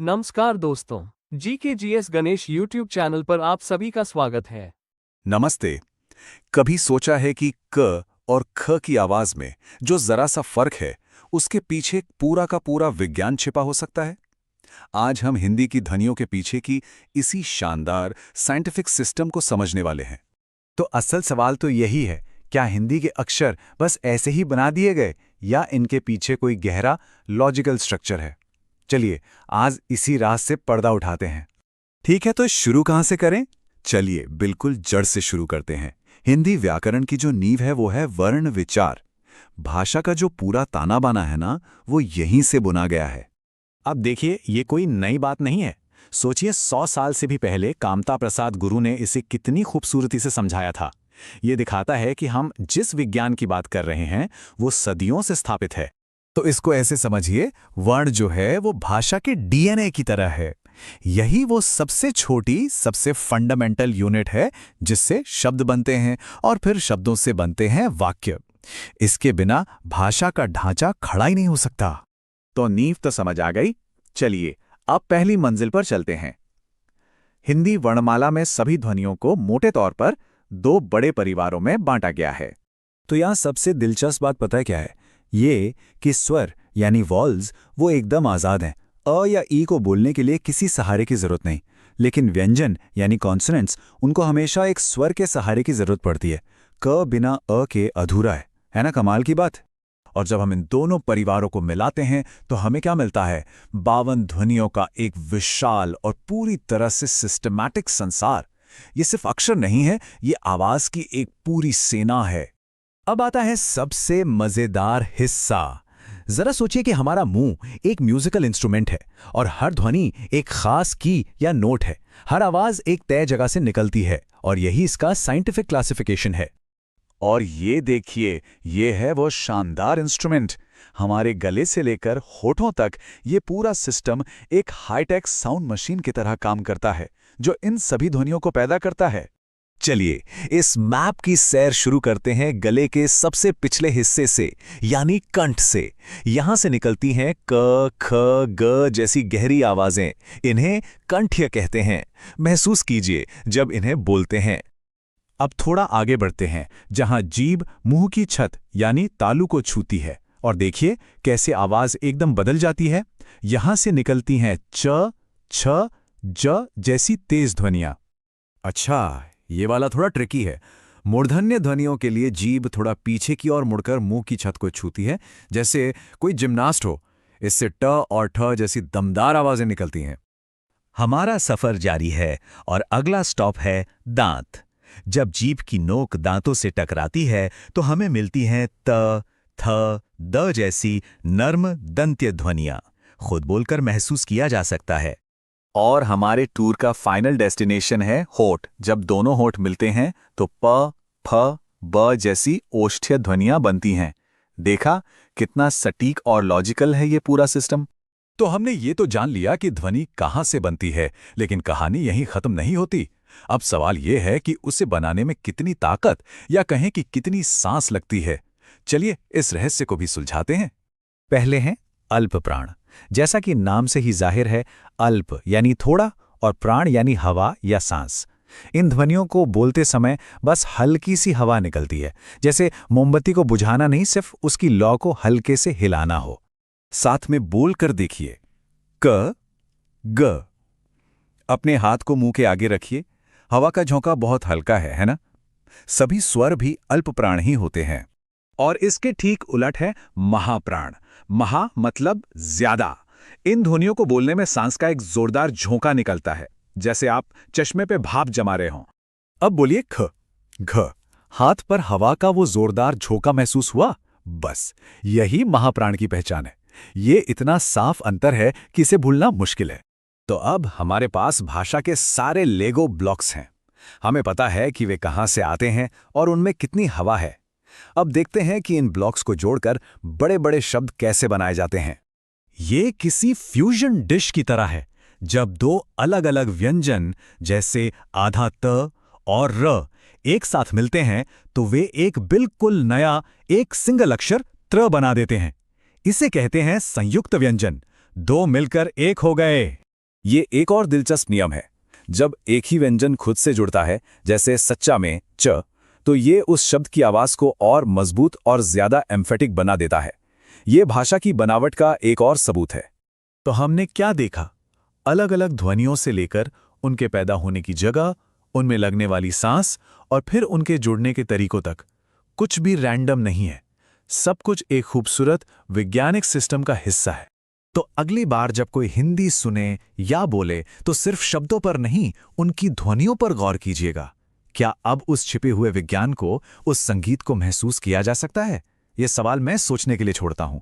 नमस्कार दोस्तों, GKGS Ganesh YouTube channel पर आप सभी का स्वागत है। नमस्ते। कभी सोचा है कि क और ख की आवाज में जो जरा सा फर्क है, उसके पीछे पूरा का पूरा विज्ञान छिपा हो सकता है? आज हम हिंदी की ध्वनियों के पीछे की इसी शानदार साइंटिफिक सिस्टम को समझने वाले हैं। तो असल सवाल तो यही है, क्या हिंदी के अक्षर बस ऐसे ही बना दिए गए या इनके पीछे कोई गहरा लॉजिकल स्ट्रक्चर है? चलिए आज इसी राज से पर्दा उठाते हैं। ठीक है, तो शुरू कहाँ से करें? चलिए बिल्कुल जड़ से शुरू करते हैं। हिंदी व्याकरण की जो नींव है वो है वर्ण विचार। भाषा का जो पूरा ताना बाना है ना, वो यहीं से बुना गया है। अब देखिए, ये कोई नई बात नहीं है। सोचिए 100 साल से भी पहले कामता प्रसाद गुरु ने इसे कितनी खूबसूरती से समझाया था। ये दिखाता है कि हम जिस विज्ञान की बात कर रहे हैं वो सदियों से स्थापित है। तो इसको ऐसे समझिए, वर्ण जो है वो भाषा के डीएनए की तरह है। यही वो सबसे छोटी, सबसे फंडामेंटल यूनिट है जिससे शब्द बनते हैं और फिर शब्दों से बनते हैं वाक्य। इसके बिना भाषा का ढांचा खड़ा ही नहीं हो सकता। तो नींव तो समझ आ गई। चलिए अब पहली मंजिल पर चलते हैं। हिंदी वर्णमाला में सभी ध्वनियों को मोटे तौर पर दो बड़े परिवारों में बांटा गया है। तो यहाँ सबसे दिलचस्प बात पता है क्या है? ये कि स्वर यानी वॉल्स वो एकदम आज़ाद हैं। अ या ई को बोलने के लिए किसी सहारे की जरूरत नहीं, लेकिन व्यंजन यानी कॉन्सोनेंट्स, उनको हमेशा एक स्वर के सहारे की जरूरत पड़ती है। क बिना अ के अधूरा है ना? कमाल की बात। और जब हम इन दोनों परिवारों को मिलाते हैं तो हमें क्या मिलता है? 52 ध्वनियों का एक विशाल और पूरी तरह से सिस्टमैटिक संसार। ये सिर्फ अक्षर नहीं है, ये आवाज की एक पूरी सेना है। अब आता है सबसे मजेदार हिस्सा। जरा सोचिए कि हमारा मुंह एक म्यूजिकल इंस्ट्रूमेंट है और हर ध्वनि एक खास की या नोट है। हर आवाज एक तय जगह से निकलती है और यही इसका साइंटिफिक क्लासिफिकेशन है। और ये देखिए, ये है वो शानदार इंस्ट्रूमेंट। हमारे गले से लेकर होठों तक ये पूरा सिस्टम एक हाईटेक साउंड मशीन की तरह काम करता है, जो इन सभी ध्वनियों को पैदा करता है। चलिए इस मैप की सैर शुरू करते हैं गले के सबसे पिछले हिस्से से, यानी कंठ से। यहां से निकलती हैं क, ख, ग जैसी गहरी आवाजें। इन्हें कंठ्य कहते हैं। महसूस कीजिए जब इन्हें बोलते हैं। अब थोड़ा आगे बढ़ते हैं, जहां जीभ मुंह की छत यानी तालू को छूती है, और देखिए कैसे आवाज एकदम बदल जाती है। यहां से निकलती हैं च, छ, ज जैसी तेज ध्वनियां। अच्छा, ये वाला थोड़ा ट्रिकी है। मूर्धन्य ध्वनियों के लिए जीभ थोड़ा पीछे की ओर मुड़कर मुंह की छत को छूती है, जैसे कोई जिम्नास्ट हो। इससे ट और ठ जैसी दमदार आवाजें निकलती हैं। हमारा सफर जारी है और अगला स्टॉप है दांत। जब जीभ की नोक दांतों से टकराती है तो हमें मिलती हैं त, थ, द जैसी नर्म दंत्य ध्वनियां। खुद बोलकर महसूस किया जा सकता है। और हमारे टूर का फाइनल डेस्टिनेशन है होठ। जब दोनों होठ मिलते हैं तो प, फ, ब जैसी ओष्ठ्य ध्वनियां बनती हैं। देखा कितना सटीक और लॉजिकल है ये पूरा सिस्टम। तो हमने ये तो जान लिया कि ध्वनि कहाँ से बनती है, लेकिन कहानी यहीं खत्म नहीं होती। अब सवाल ये है कि उसे बनाने में कितनी ताकत या कहें कि कितनी सांस लगती है। चलिए इस रहस्य को भी सुलझाते हैं। पहले हैं अल्प प्राण। जैसा कि नाम से ही जाहिर है, अल्प यानी थोड़ा और प्राण यानी हवा या सांस। इन ध्वनियों को बोलते समय बस हल्की सी हवा निकलती है, जैसे मोमबत्ती को बुझाना नहीं, सिर्फ उसकी लौ को हल्के से हिलाना हो। साथ में बोल कर देखिए, क, ग। अपने हाथ को मुंह के आगे रखिए। हवा का झोंका बहुत हल्का है ना? सभी स्वर भी अल्प प्राण ही होते हैं। और इसके ठीक उलट है महाप्राण। महा मतलब ज्यादा। इन ध्वनियों को बोलने में सांस का एक जोरदार झोंका निकलता है, जैसे आप चश्मे पे भाप जमा रहे हों। अब बोलिए ख, घ। हाथ पर हवा का वो जोरदार झोंका महसूस हुआ? बस यही महाप्राण की पहचान है। ये इतना साफ अंतर है कि इसे भूलना मुश्किल है। तो अब हमारे पास भाषा के सारे लेगो ब्लॉक्स हैं। हमें पता है कि वे कहां से आते हैं और उनमें कितनी हवा है। अब देखते हैं कि इन ब्लॉक्स को जोड़कर बड़े बड़े शब्द कैसे बनाए जाते हैं। ये किसी फ्यूजन डिश की तरह है। जब दो अलग अलग व्यंजन जैसे आधा त और र एक साथ मिलते हैं तो वे एक बिल्कुल नया, एक सिंगल अक्षर त्र बना देते हैं। इसे कहते हैं संयुक्त व्यंजन। दो मिलकर एक हो गए। ये एक और दिलचस्प नियम है। जब एक ही व्यंजन खुद से जुड़ता है, जैसे सच्चा में च, तो ये उस शब्द की आवाज को और मजबूत और ज्यादा एम्फेटिक बना देता है। ये भाषा की बनावट का एक और सबूत है। तो हमने क्या देखा? अलग अलग ध्वनियों से लेकर उनके पैदा होने की जगह, उनमें लगने वाली सांस और फिर उनके जुड़ने के तरीकों तक कुछ भी रैंडम नहीं है। सब कुछ एक खूबसूरत वैज्ञानिक सिस्टम का हिस्सा है। तो अगली बार जब कोई हिंदी सुने या बोले तो सिर्फ शब्दों पर नहीं, उनकी ध्वनियों पर गौर कीजिएगा। क्या अब उस छिपे हुए विज्ञान को, उस संगीत को महसूस किया जा सकता है? ये सवाल मैं सोचने के लिए छोड़ता हूं।